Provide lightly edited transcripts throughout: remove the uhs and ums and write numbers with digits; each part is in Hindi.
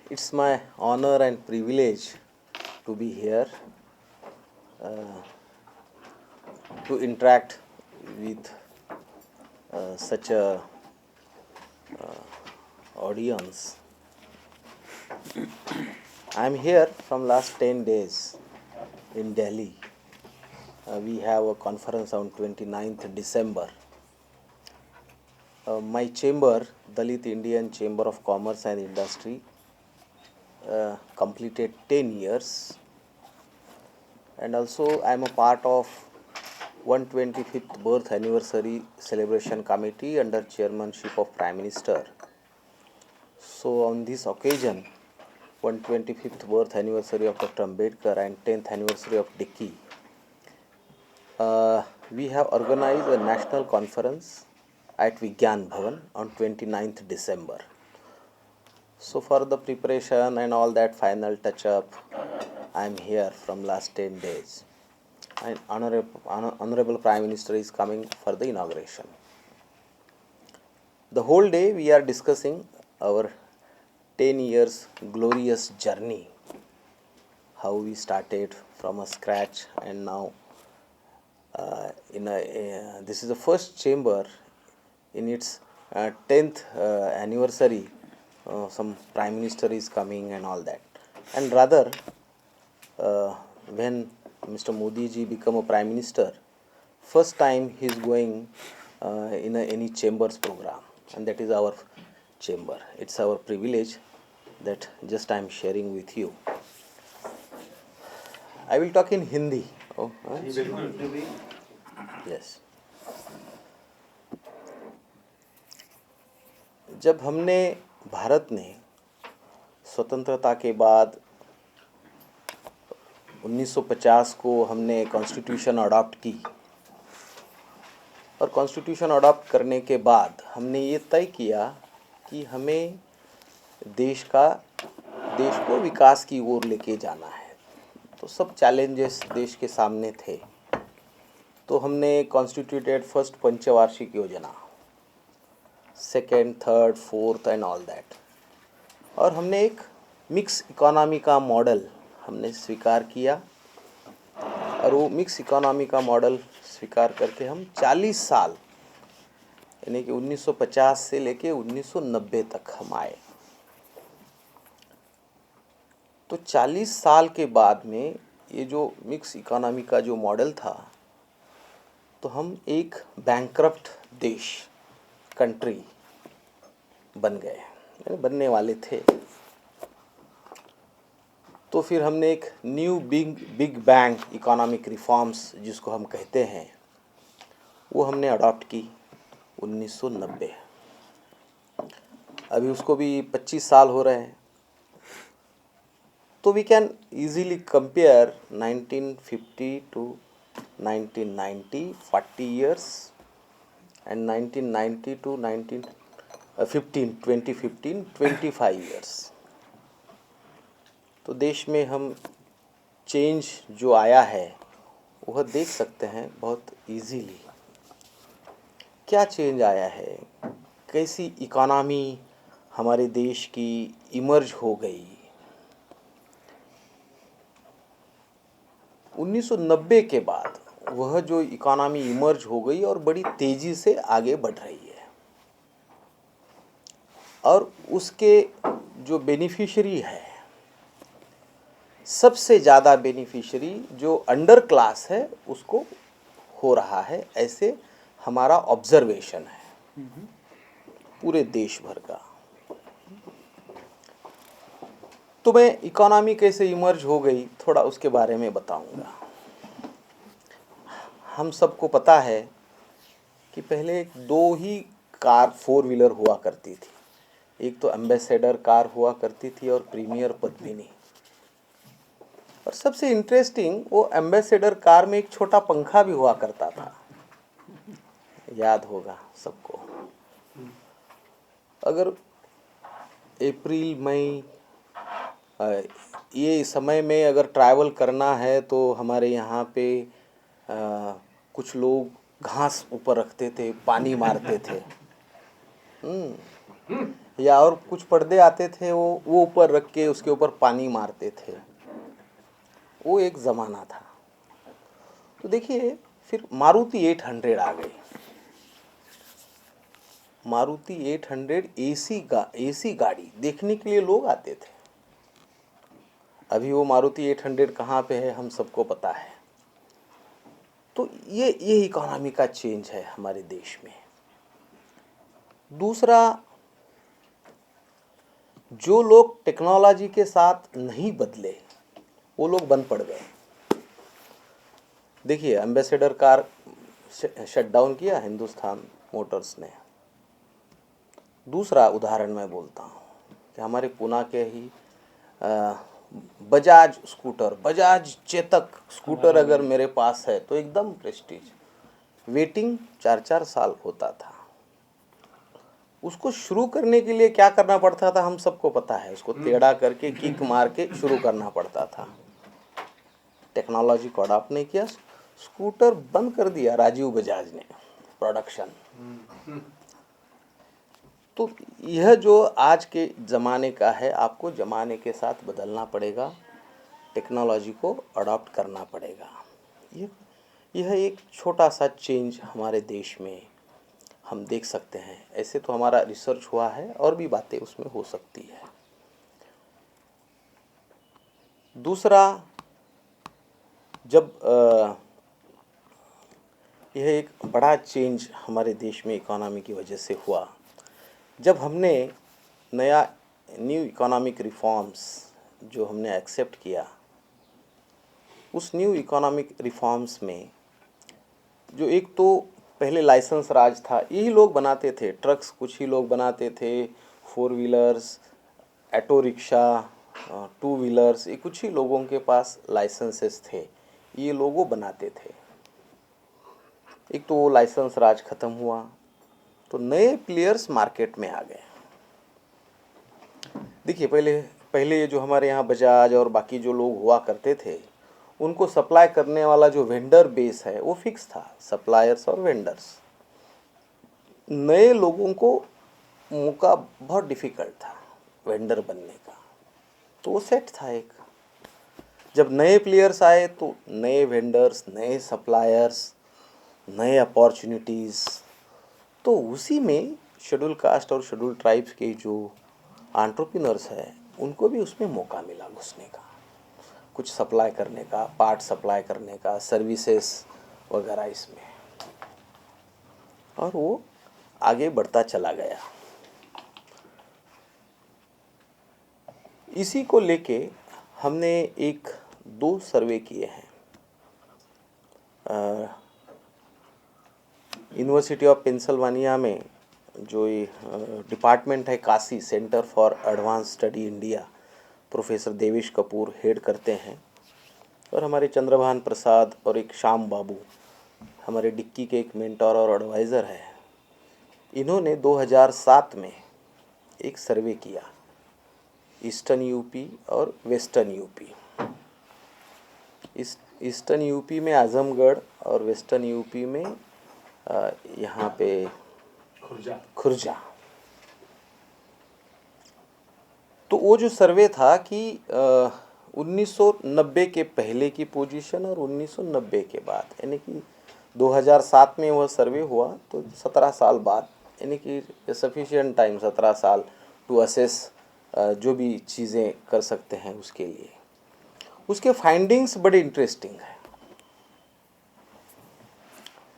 It's my honor and privilege to be here to interact with such a audience. I'm here from last 10 days in Delhi. We have a conference on 29th December. My chamber, Dalit Indian Chamber of Commerce and Industry, completed 10 years, and also I am a part of 125th birth anniversary celebration committee under chairmanship of Prime Minister. So on this occasion, 125th birth anniversary of Dr. Ambedkar and 10th anniversary of Dickey, we have organized a national conference at Vigyan Bhavan on 29th December. So for the preparation and all that final touch-up, I am here from last 10 days. And Honorable Prime Minister is coming for the inauguration. The whole day we are discussing our 10 years glorious journey, how we started from a scratch, and now this is the first chamber in its 10th anniversary. Some Prime Minister is coming and all that. And rather, when Mr. Modi ji become a Prime Minister, first time he is going in any chambers program, and that is our chamber. It's our privilege that just I am sharing with you. I will talk in Hindi. Oh, yes. जब हमने भारत ने स्वतंत्रता के बाद 1950 को हमने कॉन्स्टिट्यूशन अडॉप्ट की, और कॉन्स्टिट्यूशन अडॉप्ट करने के बाद हमने ये तय किया कि हमें देश को विकास की ओर लेके जाना है. तो सब चैलेंजेस देश के सामने थे. तो हमने कॉन्स्टिट्यूटेड फर्स्ट पंचवार्षिक योजना, second, third, fourth and all that, और हमने एक मिक्स इकोनॉमी का मॉडल हमने स्वीकार किया. और वो मिक्स इकोनॉमी का मॉडल स्वीकार करके हम 40 साल, यानी कि 1950 से लेके 1990 तक हम आए. तो 40 साल के बाद में ये जो मिक्स इकोनॉमी का जो मॉडल था, तो हम एक बैंकरप्ट देश, कंट्री बन गए, बनने वाले थे. तो फिर हमने एक new big bang economic reforms जिसको हम कहते हैं, वो हमने अडॉप्ट की 1990. अभी उसको भी 25 साल हो रहे हैं. तो we can easily compare 1950 to 1990, 40 years, and 1990 to 2015, 25 years. तो देश में हम चेंज जो आया है वह देख सकते हैं बहुत इजीली. क्या चेंज आया है, कैसी इकोनॉमी हमारे देश की इमर्ज हो गई. 1990 के बाद वह जो इकोनॉमी इमर्ज हो गई और बड़ी तेजी से आगे बढ़ रही है. और उसके जो बेनिफिशियरी है, सबसे ज़्यादा बेनिफिशियरी जो अंडर क्लास है उसको हो रहा है, ऐसे हमारा ऑब्जर्वेशन है पूरे देश भर का. तो मैं इकोनॉमी कैसे इमर्ज हो गई थोड़ा उसके बारे में बताऊंगा. हम सबको पता है कि पहले 2 ही कार 4 व्हीलर हुआ करती थी. एक तो एम्बेसडर कार हुआ करती थी और प्रीमियर पद्मिनी. और सबसे इंटरेस्टिंग, वो एम्बेसडर कार में एक छोटा पंखा भी हुआ करता था, याद होगा सबको. अगर अप्रैल मई ये समय में अगर ट्रैवल करना है तो हमारे यहाँ पे कुछ लोग घास ऊपर रखते थे, पानी मारते थे. या और कुछ पर्दे आते थे वो ऊपर रख के उसके ऊपर पानी मारते थे। वो एक ज़माना था। तो देखिए फिर मारुति 800 आ गई। मारुति 800 एसी गाड़ी देखने के लिए लोग आते थे। अभी वो मारुति 800 कहाँ पे है हम सबको पता है। तो ये इकोनॉमी का चेंज है हमारे देश में। दूसरा, जो लोग टेक्नोलॉजी के साथ नहीं बदले वो लोग बंद पड़ गए। देखिए एम्बेसडर कार शट डाउन किया हिंदुस्तान मोटर्स ने। दूसरा उदाहरण मैं बोलता हूँ कि हमारे पुणे के ही बजाज स्कूटर, बजाज चेतक स्कूटर अगर मेरे पास है तो एकदम प्रेस्टीज। वेटिंग 4-4 साल होता था। उसको शुरू करने के लिए क्या करना पड़ता था हम सबको पता है। उसको टेढ़ा करके किक मार के शुरू करना पड़ता था। टेक्नोलॉजी को अडॉप्ट नहीं किया, स्कूटर बंद कर दिया राजीव बजाज ने प्रोडक्शन। तो यह जो आज के ज़माने का है, आपको ज़माने के साथ बदलना पड़ेगा, टेक्नोलॉजी को अडॉप्ट करना पड़ेगा। यह एक छोटा सा चेंज हमारे देश में हम देख सकते हैं। ऐसे तो हमारा रिसर्च हुआ है और भी बातें उसमें हो सकती है। दूसरा, जब यह एक बड़ा चेंज हमारे देश में इकोनॉमी की वजह से हुआ, जब हमने नया न्यू इकोनॉमिक रिफॉर्म्स जो हमने एक्सेप्ट किया, उस न्यू इकोनॉमिक रिफॉर्म्स में जो एक तो पहले लाइसेंस राज था, यही लोग बनाते थे। ट्रक्स कुछ ही लोग बनाते थे, 4 व्हीलर्स, ऑटो रिक्शा, 2 व्हीलर्स, ये कुछ ही लोगों के पास लाइसेंसेस थे, ये लोगों बनाते थे। एक तो वो लाइसेंस राज ख़त्म हुआ तो नए प्लेयर्स मार्केट में आ गए। देखिए पहले ये जो हमारे यहाँ बजाज और बाकी जो लोग हुआ करते थे, उनको सप्लाई करने वाला जो वेंडर बेस है वो फिक्स था, सप्लायर्स और वेंडर्स। नए लोगों को मौका बहुत डिफ़िकल्ट था वेंडर बनने का, तो वो सेट था एक। जब नए प्लेयर्स आए तो नए वेंडर्स, नए सप्लायर्स, नए अपॉर्चुनिटीज़। तो उसी में शेड्यूल कास्ट और शेड्यूल ट्राइब्स के जो एंटरप्रेन्योर्स हैं उनको भी उसमें मौका मिला घुसने का, कुछ सप्लाई करने का, पार्ट सप्लाई करने का, सर्विसेज वगैरह इसमें, और वो आगे बढ़ता चला गया। इसी को लेके हमने 1-2 सर्वे किए हैं। यूनिवर्सिटी ऑफ पेंसिल्वानिया में जो ये डिपार्टमेंट है Kashi, centre for advance study India, professor Devesh Kapoor head करते हैं, और हमारे चंद्रभान प्रसाद और एक श्याम बाबू हमारे डिक्की के एक मेंटर और एडवाइज़र है। इन्होंने 2007 में एक सर्वे किया, ईस्टर्न यूपी और वेस्टर्न यूपी। ईस्टर्न यूपी में आजमगढ़ और वेस्टर्न यूपी में यहाँ पे खुर्जा। तो वो जो सर्वे था कि 1990 के पहले की पोजीशन और 1990 के बाद, यानी कि 2007 में वह सर्वे हुआ तो 17 साल बाद, यानी कि सफिशिएंट टाइम 17 साल टू असेस जो भी चीज़ें कर सकते हैं उसके लिए। उसके फाइंडिंग्स बड़े इंटरेस्टिंग है।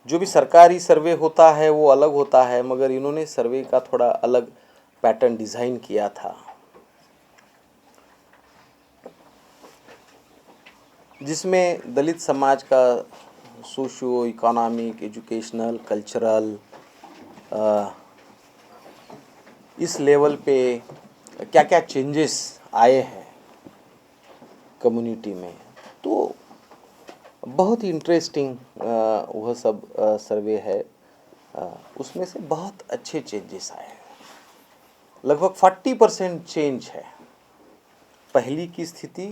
जो भी सरकारी सर्वे होता है वो अलग होता है, मगर इन्होंने सर्वे का थोड़ा अलग पैटर्न डिज़ाइन किया था, जिसमें दलित समाज का सोशियो इकोनॉमिक, एजुकेशनल, कल्चरल, इस लेवल पे क्या क्या चेंजेस आए हैं कम्युनिटी में। तो बहुत ही इंटरेस्टिंग वह सब सर्वे है। उसमें से बहुत अच्छे चेंजेस आए हैं, लगभग 40% चेंज है पहली की स्थिति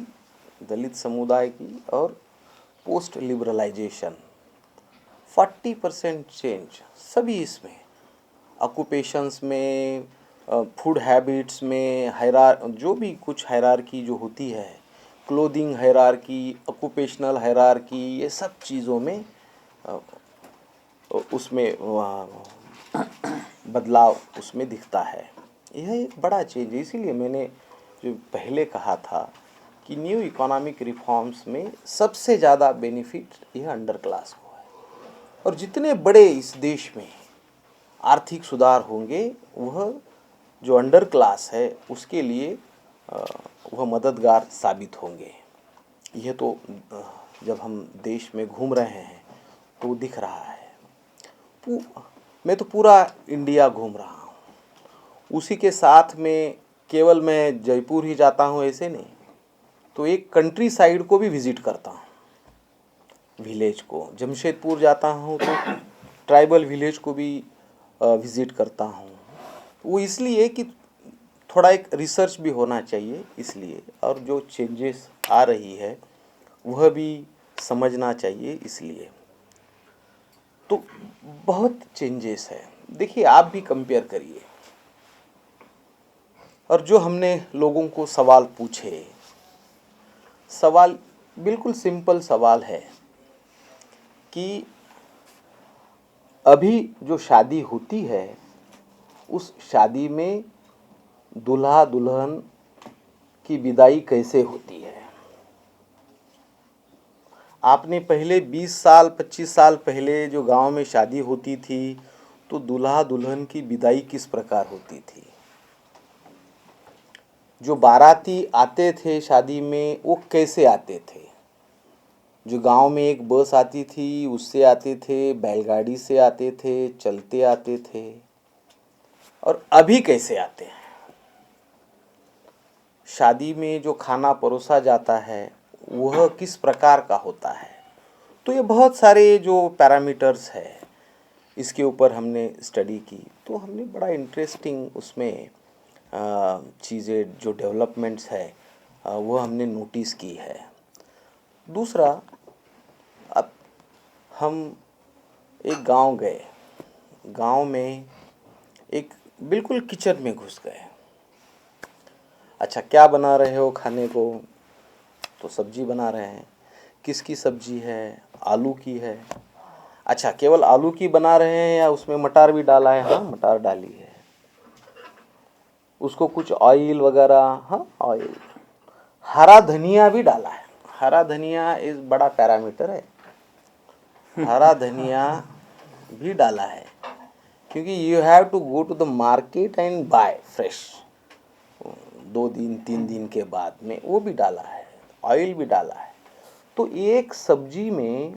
दलित समुदाय की और पोस्ट लिबरलाइजेशन। 40% चेंज सभी इसमें, ऑक्यूपेशंस में, फूड हैबिट्स में हायरार जो भी कुछ हायरार्की जो होती है, क्लोथिंग हायरार्की, ऑक्यूपेशनल हायरार्की, ये सब चीज़ों में उसमें बदलाव उसमें दिखता है। यह एक बड़ा चेंज है। इसीलिए मैंने जो पहले कहा था कि न्यू इकोनॉमिक रिफॉर्म्स में सबसे ज़्यादा बेनिफिट यह अंडर क्लास को है। और जितने बड़े इस देश में आर्थिक सुधार होंगे वह जो अंडर क्लास है उसके लिए वह मददगार साबित होंगे। यह तो जब हम देश में घूम रहे हैं तो दिख रहा है। मैं तो पूरा इंडिया घूम रहा हूँ, उसी के साथ में केवल मैं जयपुर ही जाता हूँ ऐसे नहीं, तो एक कंट्री साइड को भी विज़िट करता हूँ, विलेज को। जमशेदपुर जाता हूँ तो ट्राइबल विलेज को भी विज़िट करता हूँ। वो इसलिए कि थोड़ा एक रिसर्च भी होना चाहिए इसलिए, और जो चेंजेस आ रही है वह भी समझना चाहिए इसलिए। तो बहुत चेंजेस है। देखिए आप भी कंपेयर करिए, और जो हमने लोगों को सवाल पूछे, सवाल बिल्कुल सिंपल सवाल है कि अभी जो शादी होती है उस शादी में दूल्हा दुल्हन की विदाई कैसे होती है। आपने पहले 20 साल 25 साल पहले जो गांव में शादी होती थी तो दूल्हा दुल्हन की विदाई किस प्रकार होती थी। जो बाराती आते थे शादी में वो कैसे आते थे। जो गांव में एक बस आती थी उससे आते थे, बैलगाड़ी से आते थे, चलते आते थे, और अभी कैसे आते हैं। शादी में जो खाना परोसा जाता है वह किस प्रकार का होता है। तो ये बहुत सारे जो पैरामीटर्स है इसके ऊपर हमने स्टडी की, तो हमने बड़ा इंटरेस्टिंग उसमें चीज़ें जो डेवलपमेंट्स है वो हमने नोटिस की है। दूसरा, अब हम एक गांव गए, गांव में एक बिल्कुल किचन में घुस गए। अच्छा, क्या बना रहे हो खाने को, तो सब्जी बना रहे हैं। किसकी सब्जी है, आलू की है। अच्छा, केवल आलू की बना रहे हैं या उसमें मटर भी डाला है। हाँ, मटर डाली है। उसको कुछ ऑयल वगैरह, हाँ ऑयल। हरा धनिया भी डाला है। हरा धनिया इस बड़ा पैरामीटर है। हरा धनिया भी डाला है क्योंकि you have to go to the market and buy fresh. 2 दिन 3 दिन के बाद में वो भी डाला है, ऑयल भी डाला है। तो एक सब्जी में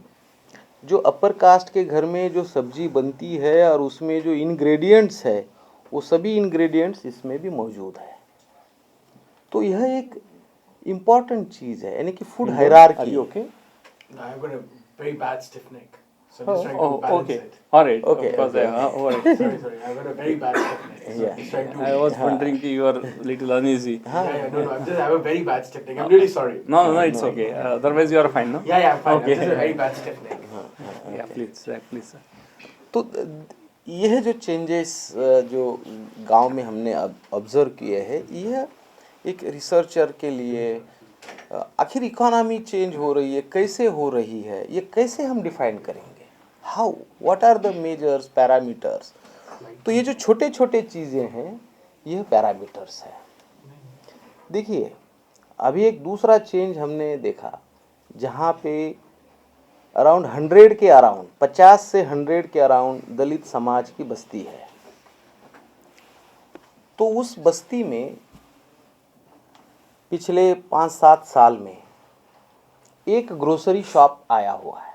जो अपर कास्ट के घर में जो सब्जी बनती है और उसमें जो इंग्रेडिएंट्स है वो सभी इंग्रेडिएंट्स इसमें भी मौजूद है। तो यह एक इम्पॉर्टेंट चीज़ है, यानी कि food hierarchy. Okay, No, I've got a very bad stiff neck, so I'm oh, just trying to oh, balance okay, it. all right, Okay, of course, okay. all right. Sorry, I've got a very bad stiff neck, so Yeah. I'm just trying to. I was wondering कि you are little uneasy. No, I have a very bad stiff neck. I'm really sorry. No, it's okay. Otherwise, you are fine, no? Yeah, I'm fine. Okay. I'm just a very bad stiff neck. Yeah, please, sir. तो यह जो चेंजेस जो गांव में हमने ऑब्जर्व किए हैं, यह एक रिसर्चर के लिए आखिर इकोनॉमी चेंज हो रही है, कैसे हो रही है, ये कैसे हम डिफाइन करेंगे। How, what are the measures, parameters. तो ये जो छोटे छोटे चीज़ें हैं यह पैरामीटर्स है। देखिए, अभी एक दूसरा चेंज हमने देखा जहाँ पे अराउंड 100 के अराउंड 50 से 100 के अराउंड दलित समाज की बस्ती है। तो उस बस्ती में पिछले 5-7 साल में एक ग्रोसरी शॉप आया हुआ है,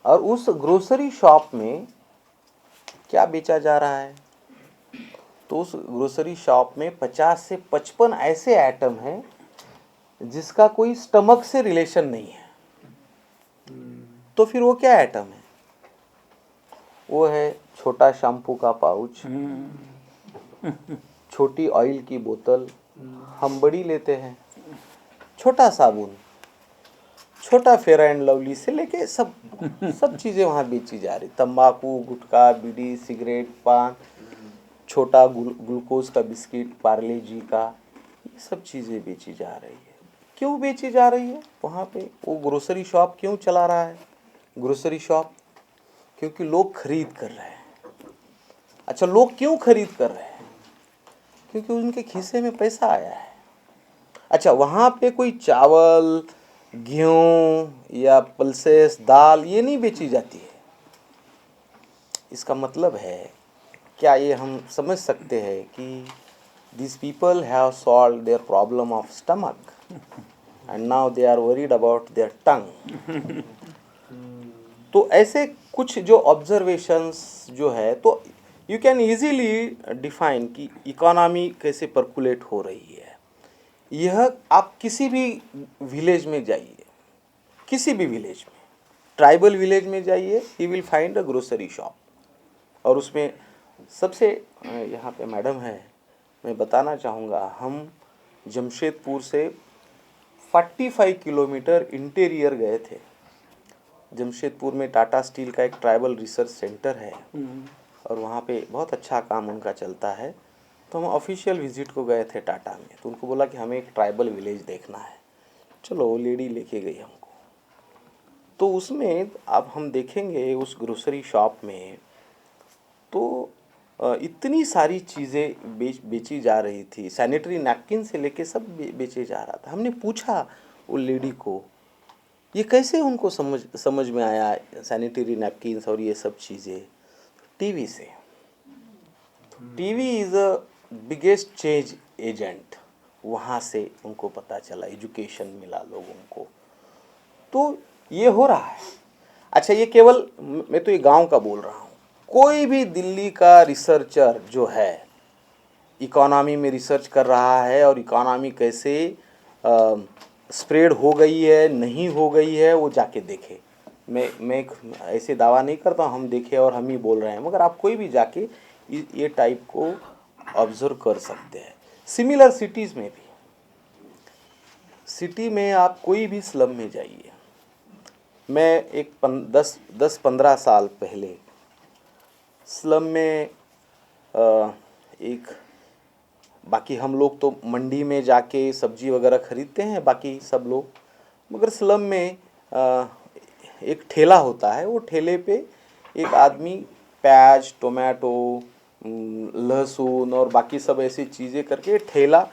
और उस ग्रोसरी शॉप में क्या बेचा जा रहा है। तो उस ग्रोसरी शॉप में 50 से 55 ऐसे आइटम हैं जिसका कोई स्टमक से रिलेशन नहीं है। तो फिर वो क्या आइटम है, वो है छोटा शैम्पू का पाउच, छोटी ऑयल की बोतल, हम बड़ी लेते हैं, छोटा साबुन, छोटा फेयर एंड लवली से लेके सब चीज़ें वहाँ बेची जा रही। तंबाकू, गुटखा, बीड़ी, सिगरेट, पान, छोटा ग्लूकोज का बिस्किट, पार्ले जी का, ये सब चीज़ें बेची जा रही है। क्यों बेची जा रही है? वहाँ पे वो ग्रोसरी शॉप क्यों चला रहा है? ग्रोसरी शॉप क्योंकि लोग खरीद कर रहे हैं। अच्छा, लोग क्यों खरीद कर रहे हैं? क्योंकि उनके खीसे में पैसा आया है। अच्छा, वहाँ पे कोई चावल, गेहूँ या पल्सेस, दाल ये नहीं बेची जाती है। इसका मतलब है, क्या ये हम समझ सकते हैं कि these people have solved their problem of stomach and now they are worried about their tongue. तो ऐसे कुछ जो ऑब्जर्वेशंस जो है, तो यू कैन इजीली डिफाइन कि इकोनॉमी कैसे पर्कुलेट हो रही है। यह आप किसी भी विलेज में जाइए, किसी भी विलेज में, ट्राइबल विलेज में जाइए, you will find a grocery shop, और उसमें सबसे यहाँ पे मैडम है, मैं बताना चाहूँगा, हम जमशेदपुर से 45 किलोमीटर इंटीरियर गए थे। जमशेदपुर में टाटा स्टील का एक ट्राइबल रिसर्च सेंटर है और वहाँ पे बहुत अच्छा काम उनका चलता है। तो हम ऑफिशियल विजिट को गए थे टाटा में, तो उनको बोला कि हमें एक ट्राइबल विलेज देखना है। चलो, वो लेडी लेके गई हमको। तो उसमें अब हम देखेंगे उस ग्रोसरी शॉप में, तो इतनी सारी चीज़ें बेची जा रही थी। सैनिटरी नैपकिन से लेके सब बेचे जा रहा था। हमने पूछा वो लेडी को, ये कैसे उनको समझ में आया सैनिटरी नैपकिन्स और ये सब चीज़ें? टीवी से। TV is a biggest change agent. वहाँ से उनको पता चला, एजुकेशन मिला लोगों को। तो ये हो रहा है। अच्छा, ये केवल, मैं तो ये गांव का बोल रहा हूँ। कोई भी दिल्ली का रिसर्चर जो है, इकोनॉमी में रिसर्च कर रहा है और इकोनॉमी कैसे स्प्रेड हो गई है, नहीं हो गई है, वो जाके देखे। मैं ऐसे दावा नहीं करता हूँ हम देखे और हम ही बोल रहे हैं, मगर आप कोई भी जाके ये टाइप को ऑब्जर्व कर सकते हैं। सिमिलर सिटीज़ में भी, सिटी में आप कोई भी स्लम में जाइए। मैं एक 10-15 साल पहले स्लम में एक, बाकी हम लोग तो मंडी में जाके सब्जी वगैरह खरीदते हैं, बाकी सब लोग, मगर स्लम में एक ठेला होता है। वो ठेले पे एक आदमी प्याज, टोमेटो, लहसुन और बाकी सब ऐसी चीज़ें करके ठेला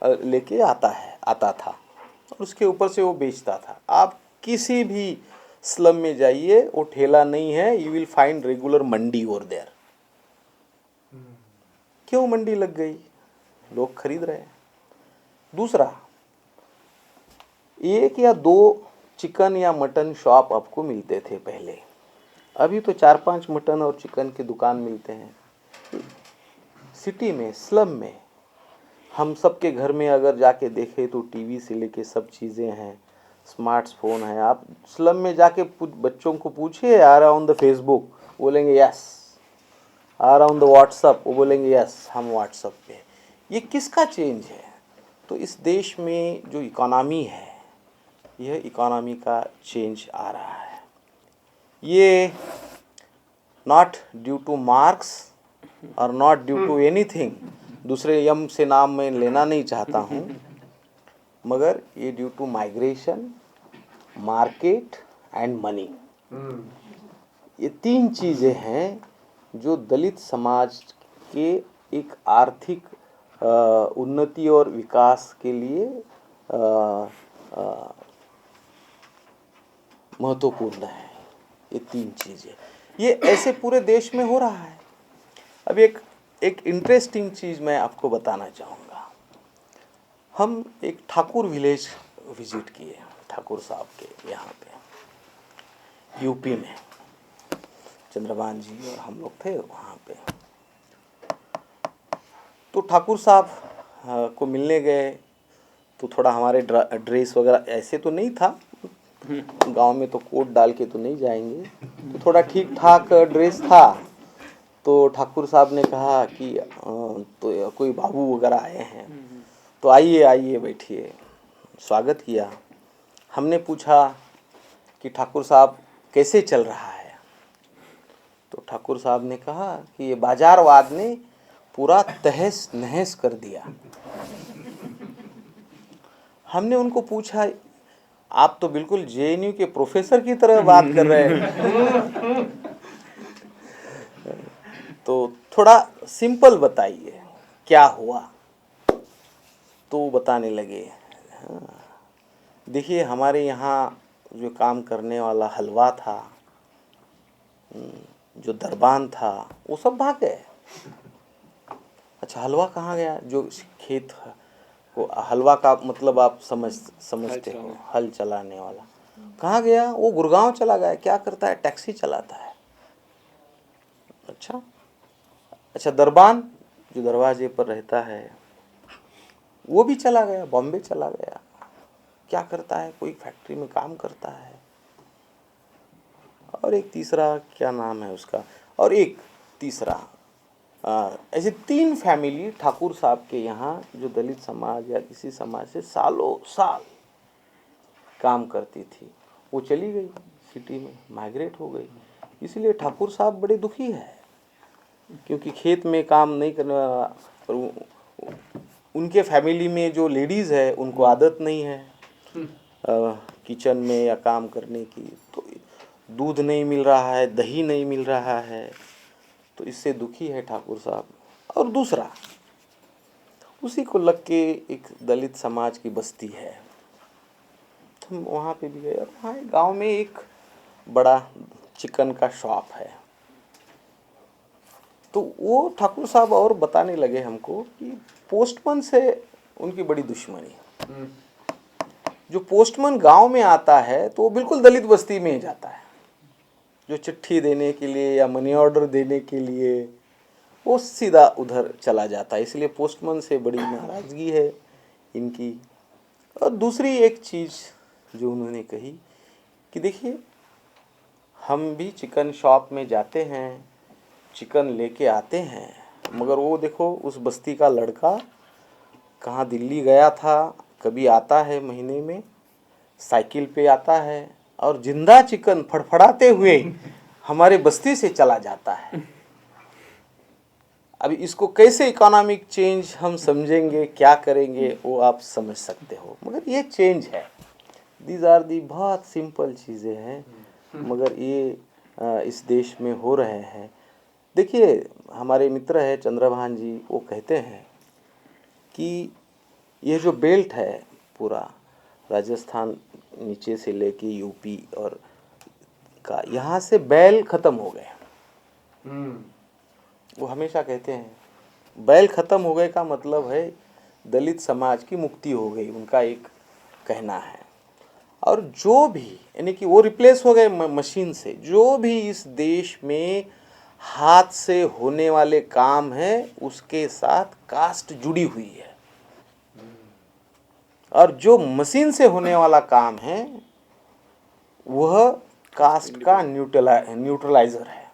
लेके आता था और उसके ऊपर से वो बेचता था। आप किसी भी स्लम में जाइए, वो ठेला नहीं है, you will find regular mandi over there. क्यों मंडी लग गई? लोग खरीद रहे हैं। दूसरा, 1 या 2 चिकन या मटन शॉप आपको मिलते थे पहले, अभी तो 4-5 मटन और चिकन की दुकान मिलते हैं। सिटी में, स्लम में, हम सबके घर में अगर जाके देखें तो टीवी से लेके सब चीज़ें हैं, स्मार्टफोन है। आप स्लम में जाके बच्चों को पूछिए, आ रहा ऑन द फेसबुक, बोलेंगे यस। आ रहा ऑन द व्हाट्सअप, वो बोलेंगे यस, हम व्हाट्सअप पे। ये किसका चेंज है? तो इस देश में जो इकोनॉमी है, यह इकोनॉमी का चेंज आ रहा है। ये नॉट ड्यू टू मार्क्स और नॉट ड्यू टू एनीथिंग, दूसरे यम से नाम मैं लेना नहीं चाहता हूँ, मगर ये due to migration, market and money. ये 3 चीज़ें हैं जो दलित समाज के एक आर्थिक उन्नति और विकास के लिए महत्वपूर्ण है। ये 3 चीज़ें, ये ऐसे पूरे देश में हो रहा है। अब एक इंटरेस्टिंग चीज़ मैं आपको बताना चाहूँगा। हम एक ठाकुर विलेज विजिट किए, ठाकुर साहब के यहाँ पे, यूपी में। चंद्रभान जी और हम लोग थे वहाँ पे। तो ठाकुर साहब को मिलने गए, तो थोड़ा हमारे ड्रेस वगैरह ऐसे तो नहीं था, गांव में तो कोट डाल के तो नहीं जाएंगे, तो थोड़ा ठीक ठाक ड्रेस था। तो ठाकुर साहब ने कहा कि तो कोई बाबू वगैरह आए हैं, तो आइए आइए बैठिए, स्वागत किया। हमने पूछा कि ठाकुर साहब कैसे चल रहा है? तो ठाकुर साहब ने कहा कि ये बाजारवाद ने पूरा तहस नहस कर दिया। हमने उनको पूछा, आप तो बिल्कुल जेएनयू के प्रोफेसर की तरह बात कर रहे हैं, तो थोड़ा सिंपल बताइए क्या हुआ। तो बताने लगे, हाँ, देखिए हमारे यहाँ जो काम करने वाला हलवा था, जो दरबान था, वो सब भाग गए। अच्छा, हलवा कहाँ गया? जो खेत को, हलवा का मतलब आप समझते हो, हल चलाने वाला कहाँ गया? वो गुड़गांव चला गया। क्या करता है? टैक्सी चलाता है। अच्छा, दरबान जो दरवाजे पर रहता है वो भी चला गया, बॉम्बे चला गया। क्या करता है? कोई फैक्ट्री में काम करता है। और एक तीसरा, क्या नाम है उसका, और एक तीसरा, ऐसे 3 फैमिली ठाकुर साहब के यहाँ जो दलित समाज या किसी समाज से सालों साल काम करती थी, वो चली गई, सिटी में माइग्रेट हो गई। इसलिए ठाकुर साहब बड़े दुखी है, क्योंकि खेत में काम नहीं करने वाला, और उनके फैमिली में जो लेडीज़ है उनको आदत नहीं है किचन में या काम करने की, तो दूध नहीं मिल रहा है, दही नहीं मिल रहा है, तो इससे दुखी है ठाकुर साहब। और दूसरा, उसी को लग के एक दलित समाज की बस्ती है, तो हम वहाँ पे भी गए। और वहाँ गांव में एक बड़ा चिकन का शॉप है। तो वो ठाकुर साहब और बताने लगे हमको कि पोस्टमैन से उनकी बड़ी दुश्मनी है। जो पोस्टमैन गांव में आता है तो वो बिल्कुल दलित बस्ती में ही जाता है, जो चिट्ठी देने के लिए या मनी ऑर्डर देने के लिए, वो सीधा उधर चला जाता है। इसलिए पोस्टमैन से बड़ी नाराज़गी है इनकी। और दूसरी एक चीज़ जो उन्होंने कही कि देखिए, हम भी चिकन शॉप में जाते हैं, चिकन लेके आते हैं, मगर वो देखो उस बस्ती का लड़का कहाँ दिल्ली गया था, कभी आता है महीने में, साइकिल पे आता है और जिंदा चिकन फड़फड़ाते हुए हमारे बस्ती से चला जाता है। अभी इसको कैसे इकोनॉमिक चेंज हम समझेंगे, क्या करेंगे, वो आप समझ सकते हो, मगर ये चेंज है। दीज आर दी बहुत सिंपल चीज़ें हैं, मगर ये इस देश में हो रहे हैं। देखिए, हमारे मित्र है चंद्रभान जी, वो कहते हैं कि ये जो बेल्ट है पूरा, राजस्थान नीचे से लेके यूपी और का, यहाँ से बैल ख़त्म हो गए। वो हमेशा कहते हैं बैल ख़त्म हो गए का मतलब है दलित समाज की मुक्ति हो गई, उनका एक कहना है। और जो भी, यानी कि वो रिप्लेस हो गए मशीन से। जो भी इस देश में हाथ से होने वाले काम है उसके साथ कास्ट जुड़ी हुई है, और जो मशीन से होने वाला काम है वह कास्ट का न्यूट्रलाइजर है।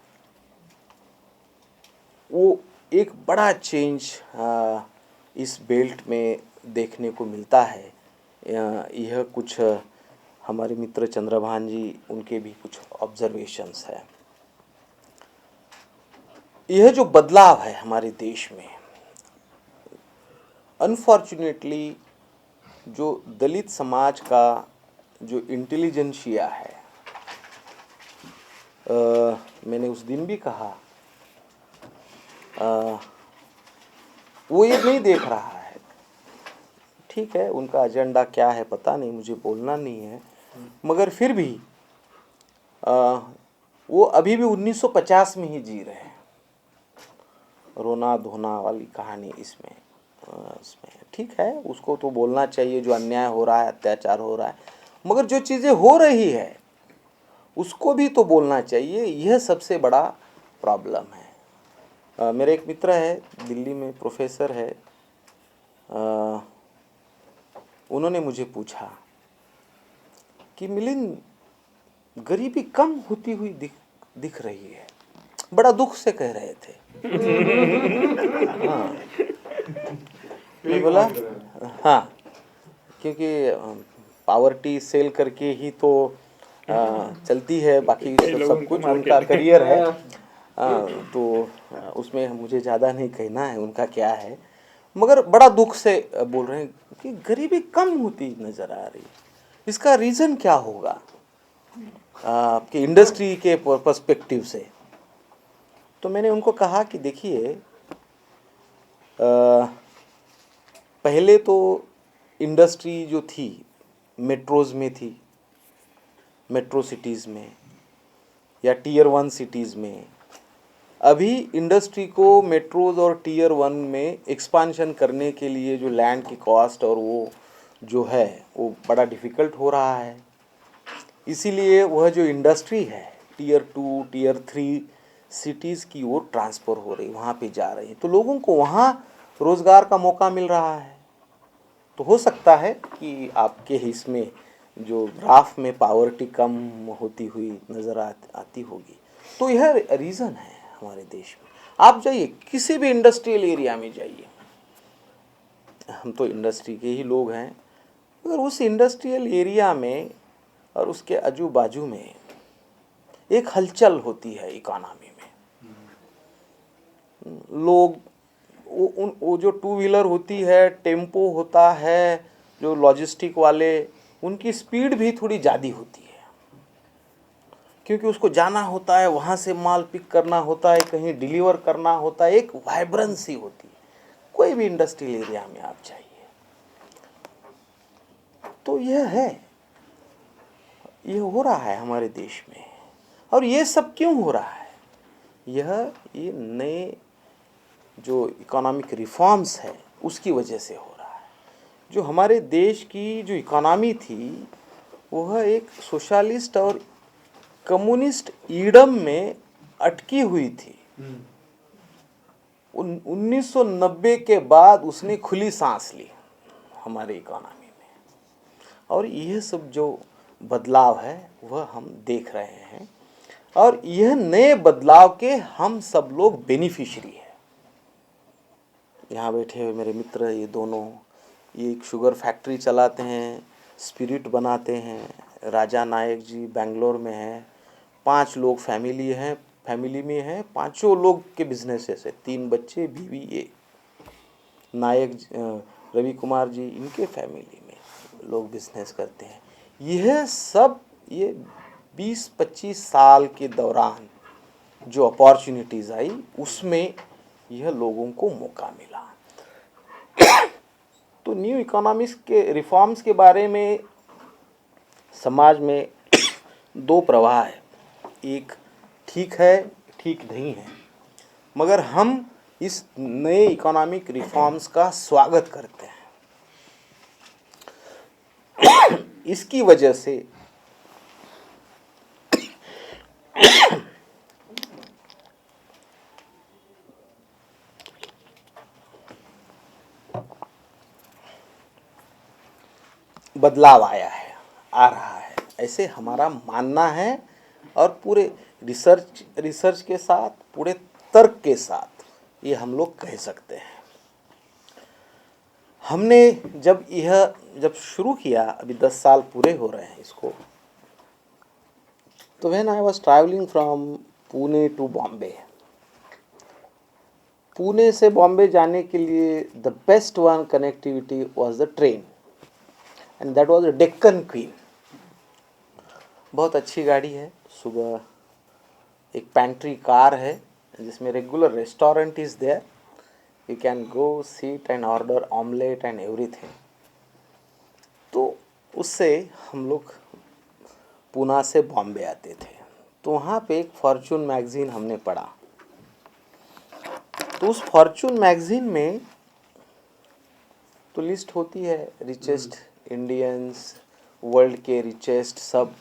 वो एक बड़ा चेंज इस बेल्ट में देखने को मिलता है। यह कुछ हमारे मित्र चंद्रभान जी, उनके भी कुछ ऑब्जर्वेशंस है। यह जो बदलाव है हमारे देश में, अनफॉर्चुनेटली जो दलित समाज का जो इंटेलिजेंशिया है, मैंने उस दिन भी कहा, वो ये नहीं देख रहा है। ठीक है, उनका एजेंडा क्या है पता नहीं, मुझे बोलना नहीं है, मगर फिर भी वो अभी भी 1950 में ही जी रहे हैं। रोना धोना वाली कहानी इसमें ठीक है, उसको तो बोलना चाहिए, जो अन्याय हो रहा है, अत्याचार हो रहा है, मगर जो चीज़ें हो रही है उसको भी तो बोलना चाहिए। यह सबसे बड़ा प्रॉब्लम है। मेरे एक मित्र है, दिल्ली में प्रोफेसर है, उन्होंने मुझे पूछा कि मिलिंद, गरीबी कम होती हुई दिख रही है। बड़ा दुख से कह रहे थे। हाँ, मैं बोला हाँ, क्योंकि पावर्टी सेल करके ही तो चलती है, बाकी सब कुछ उनका करियर है। तो उसमें मुझे ज़्यादा नहीं कहना है उनका क्या है, मगर बड़ा दुख से बोल रहे हैं कि गरीबी कम होती नज़र आ रही। इसका रीज़न क्या होगा आपके इंडस्ट्री के पर्सपेक्टिव से? तो मैंने उनको कहा कि देखिए, पहले तो इंडस्ट्री जो थी मेट्रोज़ में थी, मेट्रो सिटीज़ में या टियर 1 सिटीज़ में। अभी इंडस्ट्री को मेट्रोज़ और टियर 1 में एक्सपांशन करने के लिए जो लैंड की कॉस्ट और वो जो है वो बड़ा डिफ़िकल्ट हो रहा है। इसीलिए वह जो इंडस्ट्री है टियर 2 टियर 3 सिटीज़ की ओर ट्रांसफ़र हो रही, वहाँ पे जा रही है, तो लोगों को वहाँ रोज़गार का मौका मिल रहा है। तो हो सकता है कि आपके इसमें जो ग्राफ में पावर्टी कम होती हुई नज़र आती होगी। तो यह रीज़न है हमारे देश में। आप जाइए किसी भी इंडस्ट्रियल एरिया में जाइए, हम तो इंडस्ट्री के ही लोग हैं, अगर उस इंडस्ट्रियल एरिया में और उसके आजू बाजू में एक हलचल होती है इकोनॉमी में, लोग वो जो टू व्हीलर होती है, टेम्पो होता है, जो लॉजिस्टिक वाले, उनकी स्पीड भी थोड़ी ज़्यादा होती है, क्योंकि उसको जाना होता है, वहाँ से माल पिक करना होता है, कहीं डिलीवर करना होता है, एक वाइब्रेंसी होती है। कोई भी इंडस्ट्रियल एरिया में आप जाइए, तो यह है, यह हो रहा है हमारे देश में। और ये सब क्यों हो रहा है? ये नए जो इकोनॉमिक रिफॉर्म्स है उसकी वजह से हो रहा है। जो हमारे देश की जो इकोनॉमी थी वह एक सोशलिस्ट और कम्युनिस्ट ईडम में अटकी हुई थी। 1990 के बाद उसने खुली सांस ली हमारे इकोनॉमी में, और यह सब जो बदलाव है वह हम देख रहे हैं, और यह नए बदलाव के हम सब लोग बेनिफिशियरी है। यहाँ बैठे हुए मेरे मित्र ये दोनों, ये एक शुगर फैक्ट्री चलाते हैं, स्पिरिट बनाते हैं। राजा नायक जी बेंगलोर में हैं, 5 लोग फैमिली में हैं, पांचों लोग के बिजनेसेस है, 3 बच्चे, बीवी। ये नायक रवि कुमार जी, इनके फैमिली में लोग बिजनेस करते हैं। यह सब ये 20-25 साल के दौरान जो अपॉर्चुनिटीज़ आई उसमें यह लोगों को मौका मिला। तो न्यू इकोनॉमिक्स के रिफॉर्म्स के बारे में समाज में 2 प्रवाह है, एक ठीक है, ठीक नहीं है, मगर हम इस नए इकोनॉमिक रिफॉर्म्स का स्वागत करते हैं। इसकी वजह से बदलाव आ रहा है, ऐसे हमारा मानना है। और पूरे रिसर्च के साथ, पूरे तर्क के साथ ये हम लोग कह सकते हैं। हमने जब शुरू किया, अभी 10 साल पूरे हो रहे हैं इसको, तो when I was travelling from Pune to Bombay, Pune से बॉम्बे जाने के लिए the best one connectivity was the train, and that was a Deccan Queen. बहुत अच्छी गाड़ी है। सुबह एक पैंट्री कार है जिसमें regular restaurant is there, you can go seat and order omelette and everything. तो उससे हम लोग पूना से बॉम्बे आते थे, तो वहाँ पे एक फॉर्च्यून मैगज़ीन हमने पढ़ा। तो उस फॉर्च्यून मैगज़ीन में तो लिस्ट होती है रिचेस्ट इंडियंस, वर्ल्ड के रिचेस्ट सब।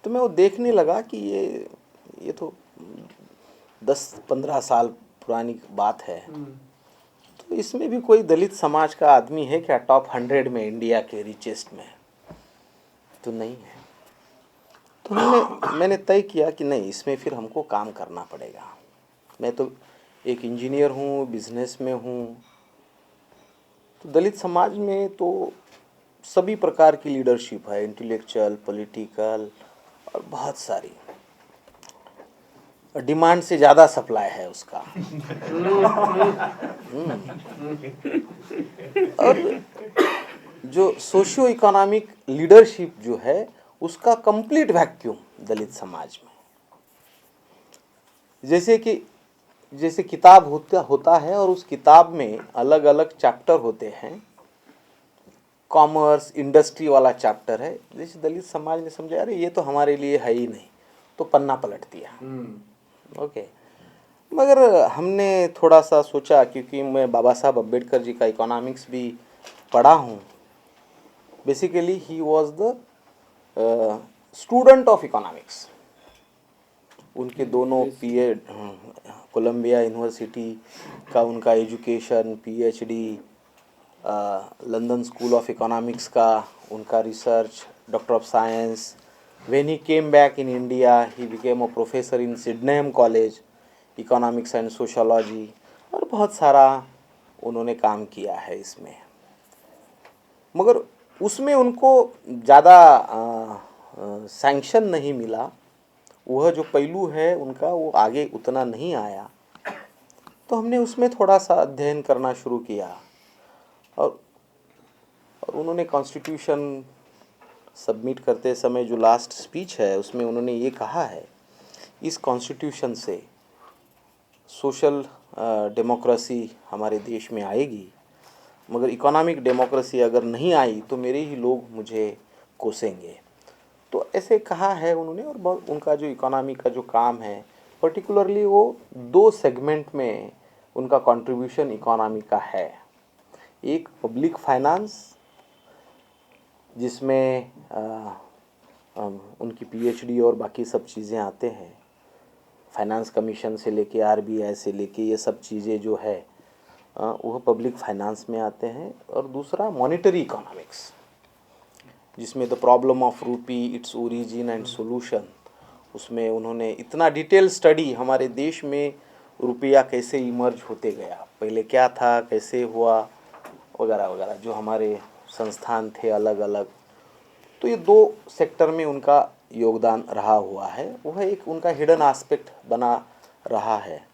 तो मैं वो देखने लगा कि ये तो 10-15 साल पुरानी बात है, तो इसमें भी कोई दलित समाज का आदमी है क्या टॉप 100 में, इंडिया के रिचेस्ट में? तो नहीं है। तो मैंने तय किया कि नहीं, इसमें फिर हमको काम करना पड़ेगा। मैं तो एक इंजीनियर हूँ, बिजनेस में हूँ, तो दलित समाज में तो सभी प्रकार की लीडरशिप है, इंटेलेक्चुअल, पॉलिटिकल और बहुत सारी। डिमांड से ज़्यादा सप्लाई है उसका। और जो सोशियो इकोनॉमिक लीडरशिप जो है उसका कंप्लीट वैक्यूम दलित समाज में। जैसे किताब होता है और उस किताब में अलग अलग चैप्टर होते हैं, कॉमर्स इंडस्ट्री वाला चैप्टर है, जैसे दलित समाज ने समझा अरे ये तो हमारे लिए है ही नहीं, तो पन्ना पलट दिया। ओके, मगर हमने थोड़ा सा सोचा, क्योंकि मैं बाबा साहब अम्बेडकर जी का इकोनॉमिक्स भी पढ़ा हूँ। Basically he was the student of economics. उनके दोनों पीएड कोलंबिया यूनिवर्सिटी का उनका education, PhD, London school of economics का उनका research, doctor of science. When he came back in India he became a professor in Sydenham college economics and sociology, और बहुत सारा उन्होंने काम किया है इसमें। मगर उसमें उनको ज़्यादा सैंक्शन नहीं मिला, वह जो पहलू है उनका वो आगे उतना नहीं आया। तो हमने उसमें थोड़ा सा अध्ययन करना शुरू किया, और उन्होंने कॉन्स्टिट्यूशन सबमिट करते समय जो लास्ट स्पीच है उसमें उन्होंने ये कहा है, इस कॉन्स्टिट्यूशन से सोशल डेमोक्रेसी हमारे देश में आएगी, मगर इकोनॉमिक डेमोक्रेसी अगर नहीं आई तो मेरे ही लोग मुझे कोसेंगे। तो ऐसे कहा है उन्होंने। और बहुत उनका जो इकोनॉमी का जो काम है, पर्टिकुलरली वो 2 सेगमेंट में उनका कंट्रीब्यूशन इकोनॉमी का है। एक पब्लिक फाइनेंस, जिसमें उनकी पीएचडी और बाकी सब चीज़ें आते हैं, फाइनेंस कमीशन से लेके आरबीआई से लेके ये सब चीज़ें जो है वह पब्लिक फाइनेंस में आते हैं। और दूसरा मॉनेटरी इकोनॉमिक्स, जिसमें द प्रॉब्लम ऑफ रूपी, इट्स ओरिजिन एंड सॉल्यूशन, उसमें उन्होंने इतना डिटेल स्टडी हमारे देश में रुपया कैसे इमर्ज होते गया, पहले क्या था, कैसे हुआ, वगैरह वगैरह, जो हमारे संस्थान थे अलग अलग। तो ये 2 सेक्टर में उनका योगदान रहा हुआ है, वह एक उनका हिडन एस्पेक्ट बना रहा है।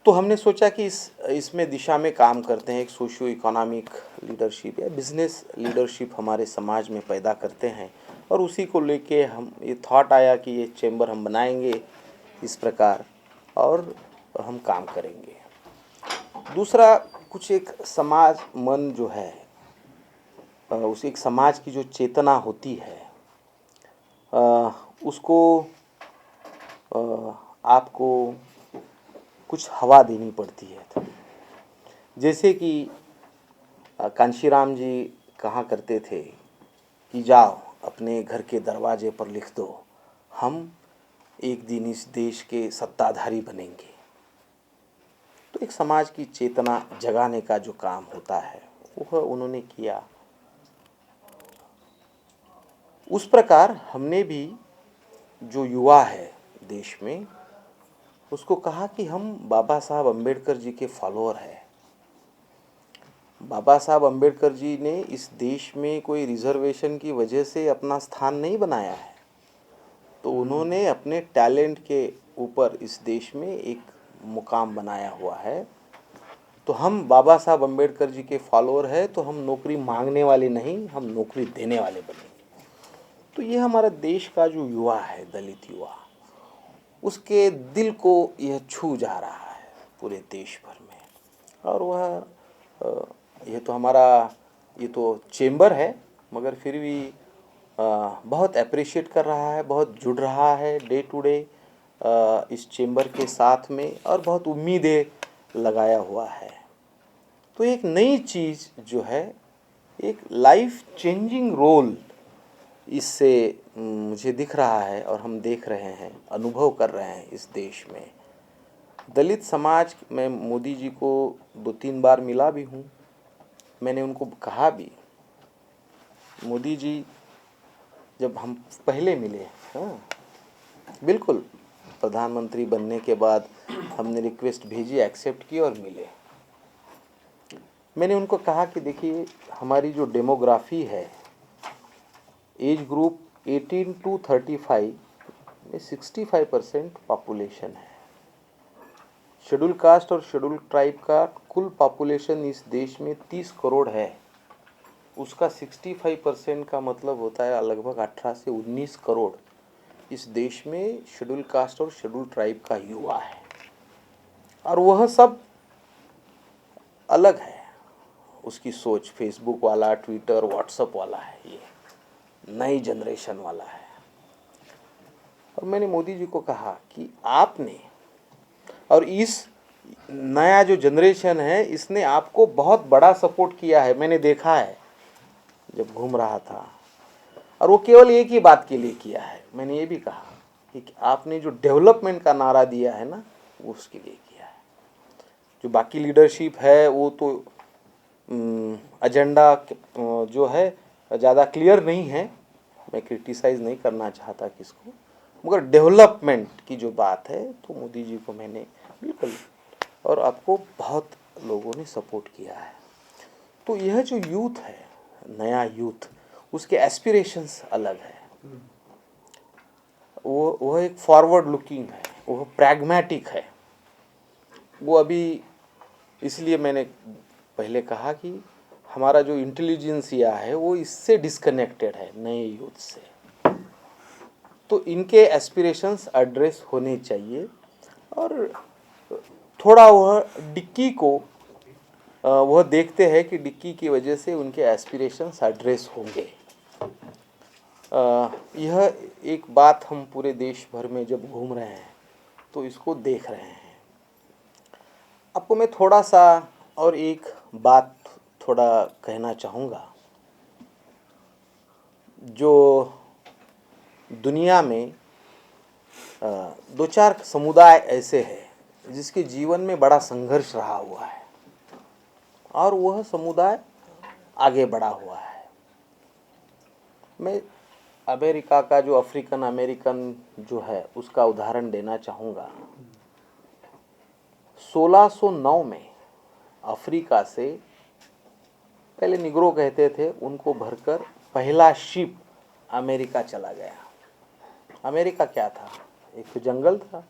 तो हमने सोचा कि इसमें दिशा में काम करते हैं, एक सोशियो इकोनॉमिक लीडरशिप या बिजनेस लीडरशिप हमारे समाज में पैदा करते हैं। और उसी को लेके हम ये थॉट आया कि ये चैम्बर हम बनाएंगे इस प्रकार, और हम काम करेंगे। दूसरा, कुछ एक समाज मन जो है, उस एक समाज की जो चेतना होती है, उसको आपको कुछ हवा देनी पड़ती है। जैसे कि कांशीराम जी कहा करते थे कि जाओ अपने घर के दरवाजे पर लिख दो, हम एक दिन इस देश के सत्ताधारी बनेंगे। तो एक समाज की चेतना जगाने का जो काम होता है वह उन्होंने किया। उस प्रकार हमने भी जो युवा है देश में, उसको कहा कि हम बाबा साहब अम्बेडकर जी के फॉलोअर हैं। बाबा साहब अम्बेडकर जी ने इस देश में कोई रिजर्वेशन की वजह से अपना स्थान नहीं बनाया है, तो उन्होंने अपने टैलेंट के ऊपर इस देश में एक मुकाम बनाया हुआ है। तो हम बाबा साहब अम्बेडकर जी के फॉलोअर हैं, तो हम नौकरी मांगने वाले नहीं, हम नौकरी देने वाले बनेंगे। तो ये हमारा देश का जो युवा है, दलित युवा, उसके दिल को यह छू जा रहा है पूरे देश भर में। और वह ये तो चेंबर है, मगर फिर भी बहुत अप्रिशिएट कर रहा है, बहुत जुड़ रहा है डे टू डे इस चेंबर के साथ में, और बहुत उम्मीदें लगाया हुआ है। तो एक नई चीज़ जो है, एक लाइफ चेंजिंग रोल इससे मुझे दिख रहा है, और हम देख रहे हैं, अनुभव कर रहे हैं इस देश में। दलित समाज में मोदी जी को 2-3 बार मिला भी हूँ। मैंने उनको कहा भी, मोदी जी जब हम पहले मिले, हाँ बिल्कुल, प्रधानमंत्री बनने के बाद हमने रिक्वेस्ट भेजी, एक्सेप्ट की और मिले। मैंने उनको कहा कि देखिए, हमारी जो डेमोग्राफी है, एज ग्रुप 18 to 35 में 65% पॉपुलेशन है। शेड्यूल कास्ट और शेड्यूल ट्राइब का कुल पॉपुलेशन इस देश में 30 करोड़ है, उसका 65% का मतलब होता है लगभग 18 से 19 करोड़ इस देश में शेड्यूल कास्ट और शेड्यूल ट्राइब का युवा है। और वह सब अलग है, उसकी सोच फेसबुक वाला, ट्विटर, व्हाट्सएप वाला है, ये नई जनरेशन वाला है। और मैंने मोदी जी को कहा कि आपने और इस नया जो जनरेशन है इसने आपको बहुत बड़ा सपोर्ट किया है, मैंने देखा है जब घूम रहा था। और वो केवल एक ही बात के लिए किया है, मैंने ये भी कहा कि आपने जो डेवलपमेंट का नारा दिया है ना, वो उसके लिए किया है। जो बाकी लीडरशिप है वो तो एजेंडा जो है ज़्यादा क्लियर नहीं है, मैं क्रिटिसाइज़ नहीं करना चाहता किसको, मगर डेवलपमेंट की जो बात है तो मोदी जी को मैंने बिल्कुल, और आपको बहुत लोगों ने सपोर्ट किया है। तो यह जो यूथ है, नया यूथ, उसके एस्पिरेशंस अलग है। वो एक फॉरवर्ड लुकिंग है, वो प्रैग्मेटिक है। वो अभी, इसलिए मैंने पहले कहा कि हमारा जो इंटेलिजेंसिया है वो इससे डिस्कनेक्टेड है, नए यूथ से। तो इनके एस्पिरेशंस एड्रेस होने चाहिए और थोड़ा वह डिक्की को वह देखते हैं कि डिक्की की वजह से उनके एस्पिरेशंस एड्रेस होंगे। यह एक बात हम पूरे देश भर में जब घूम रहे हैं तो इसको देख रहे हैं। आपको मैं थोड़ा सा और एक बात थोड़ा कहना चाहूँगा। जो दुनिया में दो चार समुदाय ऐसे हैं जिसके जीवन में बड़ा संघर्ष रहा हुआ है और वह समुदाय आगे बढ़ा हुआ है। मैं अमेरिका का जो अफ्रीकन अमेरिकन जो है उसका उदाहरण देना चाहूँगा। 1609 में अफ्रीका से, पहले निग्रो कहते थे, उनको भरकर पहला शिप अमेरिका चला गया। अमेरिका क्या था? एक तो जंगल था,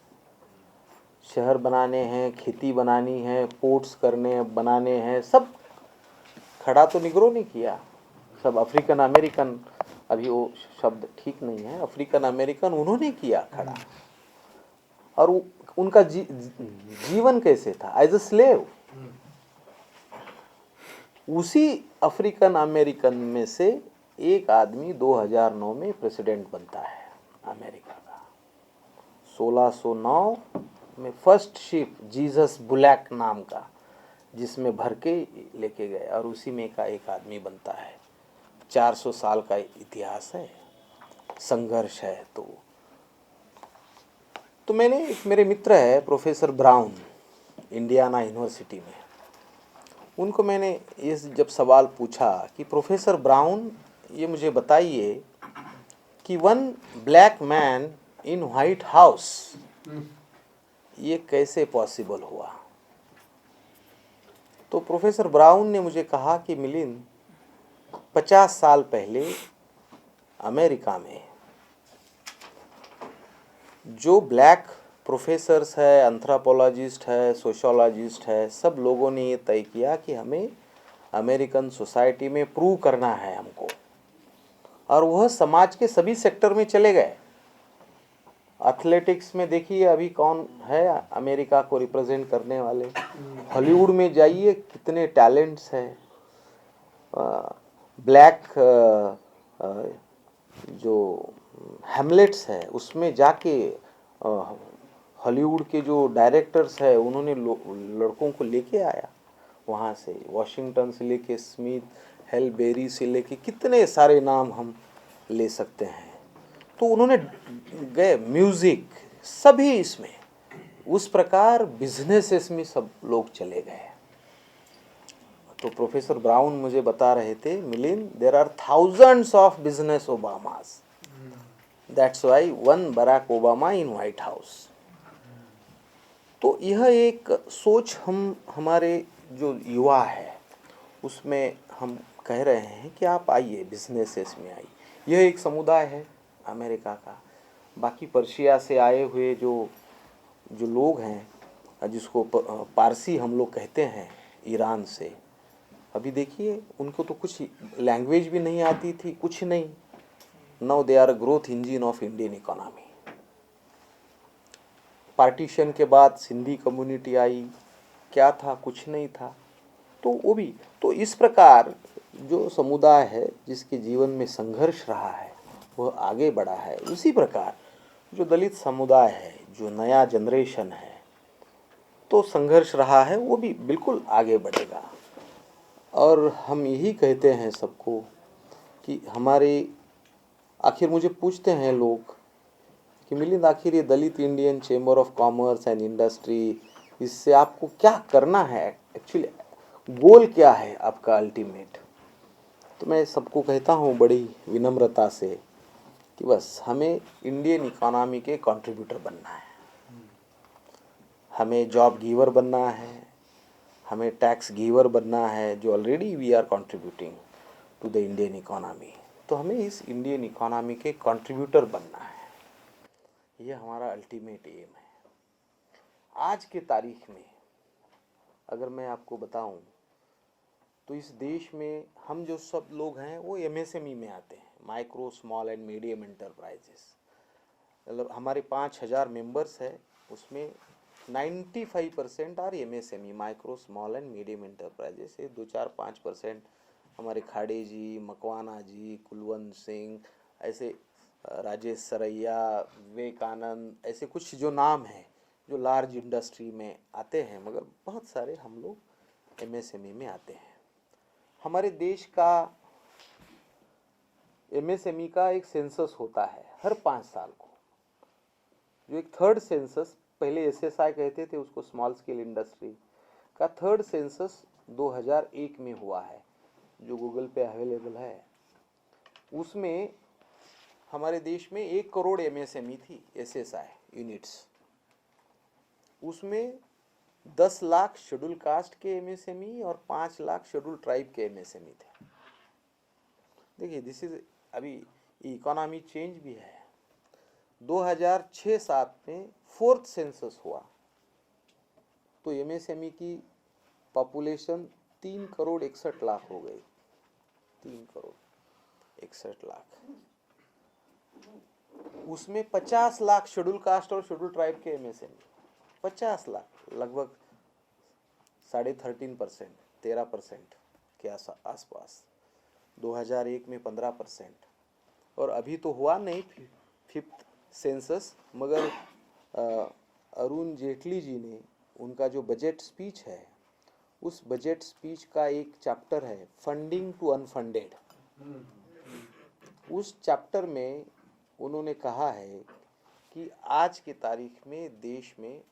शहर बनाने हैं, खेती बनानी है, पोर्ट्स बनाने हैं, सब खड़ा तो निग्रो ने किया, सब अफ्रीकन अमेरिकन, अभी वो शब्द ठीक नहीं है, अफ्रीकन अमेरिकन उन्होंने किया खड़ा। और उनका जीवन कैसे था? As a slave. उसी अफ्रीकन अमेरिकन में से एक आदमी 2009 में प्रेसिडेंट बनता है अमेरिका का। 1609 में फर्स्ट शिप जीसस बुलैक नाम का, जिसमें भर के लेके गए, और उसी में का एक आदमी बनता है। 400 साल का इतिहास है, संघर्ष है। तो मैंने, एक मेरे मित्र है प्रोफेसर ब्राउन, इंडियाना यूनिवर्सिटी में, उनको मैंने ये जब सवाल पूछा कि प्रोफेसर ब्राउन ये मुझे बताइए कि one black man in White house, ये कैसे पॉसिबल हुआ? तो प्रोफेसर ब्राउन ने मुझे कहा कि मिलिंद, 50 साल पहले अमेरिका में जो ब्लैक प्रोफेसर्स है, एंथ्रोपोलॉजिस्ट है, सोशियोलॉजिस्ट है, सब लोगों ने ये तय किया कि हमें अमेरिकन सोसाइटी में प्रूव करना है हमको, और वह समाज के सभी सेक्टर में चले गए। एथलेटिक्स में देखिए अभी कौन है अमेरिका को रिप्रेजेंट करने वाले, हॉलीवुड में जाइए कितने टैलेंट्स हैं। ब्लैक जो हैमलेट्स है उसमें जाके हॉलीवुड के जो डायरेक्टर्स है उन्होंने लड़कों को लेके आया वहाँ से, वॉशिंगटन से लेके स्मिथ, हेल बेरी से लेके कितने सारे नाम हम ले सकते हैं। तो उन्होंने गए, म्यूज़िक सभी इसमें, उस प्रकार बिजनेसेस में सब लोग चले गए। तो प्रोफेसर ब्राउन मुझे बता रहे थे, Milind, there are thousands of business Obamas, that's why one Barack Obama in White House. तो यह एक सोच हम, हमारे जो युवा है उसमें हम कह रहे हैं कि आप आइए, बिजनेसेस में आइए। यह एक समुदाय है अमेरिका का, बाकी पर्शिया से आए हुए जो जो लोग हैं, जिसको पारसी हम लोग कहते हैं, ईरान से, अभी देखिए उनको तो कुछ लैंग्वेज भी नहीं आती थी, कुछ नहीं। Now they are growth engine of Indian economy. Partition के बाद सिंधी कम्युनिटी आई, क्या था, कुछ नहीं था। तो वो भी, तो इस प्रकार जो समुदाय है जिसके जीवन में संघर्ष रहा है वह आगे बढ़ा है। उसी प्रकार जो दलित समुदाय है, जो नया जनरेशन है, तो संघर्ष रहा है, वो भी बिल्कुल आगे बढ़ेगा। और हम यही कहते हैं सबको कि हमारे, आखिर मुझे पूछते हैं लोग कि मिलिंद, आखिर ये Dalit Indian Chamber of Commerce and Industry, इससे आपको क्या करना है, एक्चुअली गोल क्या है आपका अल्टीमेट। तो मैं सबको कहता हूँ बड़ी विनम्रता से कि बस हमें इंडियन इकोनॉमी के कंट्रीब्यूटर बनना है, हमें जॉब गिवर बनना है, हमें टैक्स गिवर बनना है, जो already we are contributing to the Indian economy. तो हमें इस इंडियन इकोनॉमी के कंट्रीब्यूटर बनना है, ये हमारा अल्टीमेट एम है। आज के तारीख में अगर मैं आपको बताऊं तो इस देश में हम जो सब लोग हैं वो एमएसएमई में आते हैं, micro small and medium enterprises. मतलब हमारे 5000 मेंबर्स है, उसमें 95% are MSME, micro small and medium enterprises. 2-4-5% हमारे खाड़े जी, मकवाना जी, कुलवंत सिंह, ऐसे राजेश सरैया, विवेकानंद, ऐसे कुछ जो नाम हैं जो लार्ज इंडस्ट्री में आते हैं, मगर बहुत सारे हम लोग एमएसएमई में आते हैं। हमारे देश का एमएसएमई का एक सेंसस होता है हर 5 साल को, जो एक थर्ड सेंसस, पहले एसएसआई कहते थे उसको, स्मॉल स्केल इंडस्ट्री का थर्ड सेंसस 2001 में हुआ है, जो गूगल पे अवेलेबल है। उसमें हमारे देश में 1 करोड़ एमएसएमई थी, एसएसआई यूनिट्स। उसमें 10 लाख शेड्यूल कास्ट के एमएसएमई और 5 लाख शेड्यूल ट्राइब के एमएसएमई थे। देखिए दिस इज, अभी इकोनॉमी चेंज भी है। 2006-07 में 4th सेंसस हुआ तो एमएसएमई की पॉपुलेशन 3 करोड़ 61 लाख हो गई, 3 करोड़ 61 लाख। उसमें 50 लाख शेड्यूल कास्ट और शेड्यूल ट्राइब के एमएसएमई, 50 लाख, लगभग 13.5%, 13% के आसपास। 2001 में 15%। और अभी तो हुआ नहीं 5th सेंसस, मगर अरुण जेटली जी ने उनका जो बजट स्पीच है, उस बजट स्पीच का एक चैप्टर है फंडिंग टू अनफंडेड। उस चैप्टर में उन्होंने कहा है कि आज की तारीख में देश में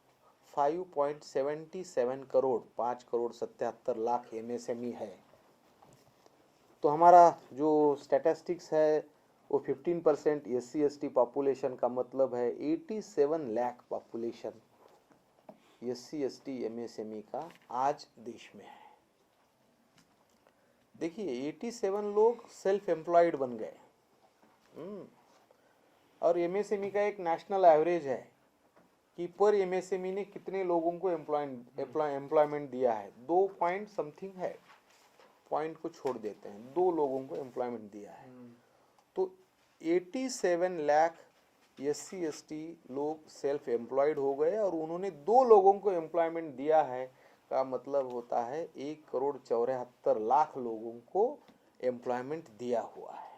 5.77 करोड़, 5 करोड़ 77 लाख एमएसएमई है। तो हमारा जो स्टैटिस्टिक्स है वो 15% एससी एसटी पॉपुलेशन का मतलब है 87 lakh population SC ST MSME का आज देश में है। देखिए 87 लोग सेल्फ एम्प्लॉयड बन गए। और एमएसएमई का एक नेशनल एवरेज है कि पर एमएसएमई ने कितने लोगों को एम्प्लॉयमेंट दिया है। 2 पॉइंट समथिंग है, पॉइंट को छोड़ देते हैं, 2 लोगों को एम्प्लॉयमेंट दिया है। तो 87 लाख एससी एसटी लोग सेल्फ एम्प्लॉयड हो गए और उन्होंने 2 लोगों को एम्प्लॉयमेंट दिया है, का मतलब होता है 1 करोड़ 74 लाख लोगों को एम्प्लॉयमेंट दिया हुआ है।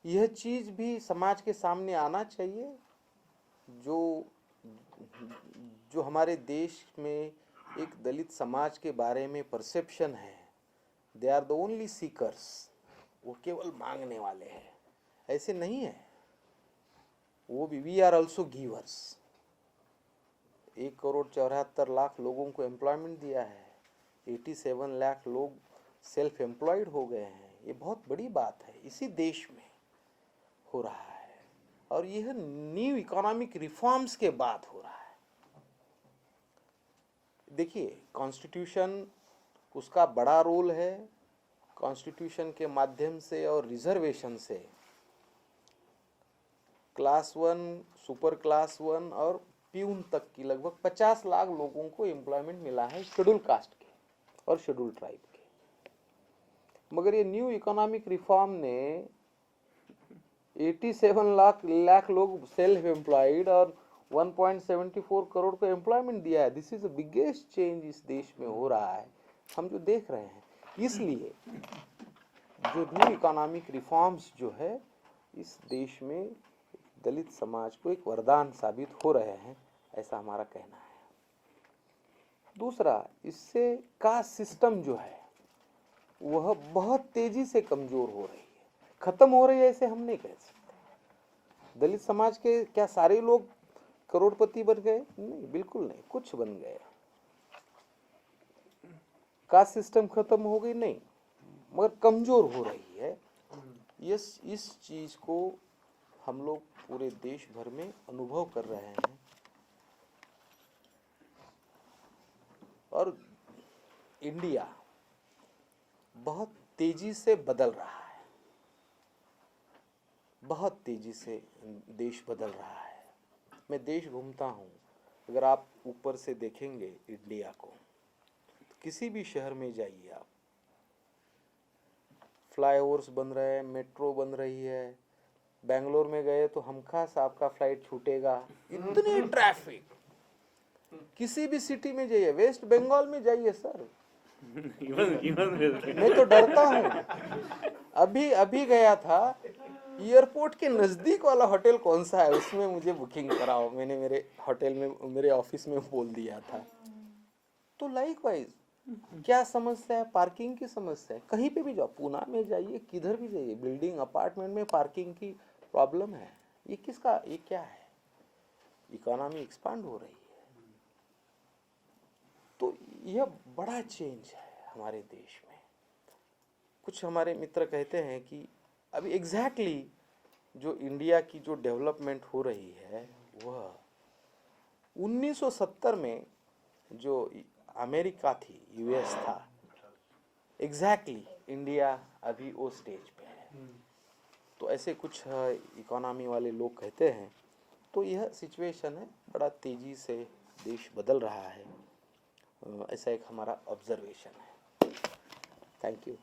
यह चीज भी समाज के सामने आना चाहिए। जो हमारे देश में एक दलित समाज के बारे में परसेप्शन है, they are the only seekers, वो केवल मांगने वाले हैं, ऐसे नहीं है। वो भी we are also givers. 1 crore 74 lakh लोगों को एम्प्लॉयमेंट दिया है, 87 लाख लोग सेल्फ एम्प्लॉयड हो गए हैं। ये बहुत बड़ी बात है, इसी देश में हो रहा है और यह न्यू इकोनॉमिक रिफॉर्म्स के बाद हो रहा है। देखिए कॉन्स्टिट्यूशन, उसका बड़ा रोल है। कॉन्स्टिट्यूशन के माध्यम से और रिजर्वेशन से क्लास 1, सुपर क्लास 1 और प्यून तक की लगभग 50 लाख लोगों को एम्प्लॉयमेंट मिला है शेड्यूल कास्ट के और शेड्यूल ट्राइब के। मगर ये न्यू इकोनॉमिक रिफॉर्म ने 87 लाख लोग सेल्फ एम्प्लॉयड और 1.74 करोड़ को एम्प्लॉयमेंट दिया है। This is the biggest change इस देश में हो रहा है, हम जो देख रहे हैं। इसलिए जो न्यू इकोनॉमिक रिफॉर्म्स जो है इस देश में दलित समाज को एक वरदान साबित हो रहे हैं, ऐसा हमारा कहना है। दूसरा, इससे कास्ट सिस्टम जो है वह बहुत तेजी से कमजोर हो रही है, खत्म हो रही है ऐसे हम नहीं कह सकते। दलित समाज के क्या सारे लोग करोड़पति बन गए? नहीं, बिल्कुल नहीं, कुछ बन गए। कास्ट सिस्टम खत्म हो गई नहीं, मगर कमजोर हो रही है। इस चीज को हम लोग पूरे देश भर में अनुभव कर रहे हैं और इंडिया बहुत तेजी से बदल रहा है, बहुत तेजी से देश बदल रहा है। मैं देश घूमता हूँ, अगर आप ऊपर से देखेंगे इंडिया को, तो किसी भी शहर में जाइए आप, फ्लाईओवर्स बन रहे हैं, मेट्रो बन रही है। बेंगलोर में गए तो हमखास आपका फ्लाइट छूटेगा, इतनी ट्रैफिक। किसी भी सिटी में जाइए, वेस्ट बंगाल में जाइए सर, मैं तो डरता हूँ। अभी गया था, एयरपोर्ट के नजदीक वाला होटल कौन सा है उसमें मुझे बुकिंग कराओ, मैंने मेरे होटल में, मेरे ऑफिस में बोल दिया था। तो लाइकवाइज क्या समस्या है? पार्किंग की समस्या है। कहीं पे भी जाओ, पूना में जाइए, किधर भी जाइए, बिल्डिंग अपार्टमेंट में पार्किंग की प्रॉब्लम है। ये किसका, ये क्या है? इकोनॉमी एक्सपांड हो रही है। तो यह बड़ा चेंज है हमारे देश में। कुछ हमारे मित्र कहते हैं कि अभी एग्जैक्टली जो इंडिया की जो डेवलपमेंट हो रही है वह 1970 में जो अमेरिका थी, यूएस था, एग्जैक्टली इंडिया अभी वो स्टेज पे है। तो ऐसे कुछ इकोनॉमी वाले लोग कहते हैं। तो यह सिचुएशन है, बड़ा तेजी से देश बदल रहा है, ऐसा एक हमारा ऑब्जर्वेशन है। Thank you.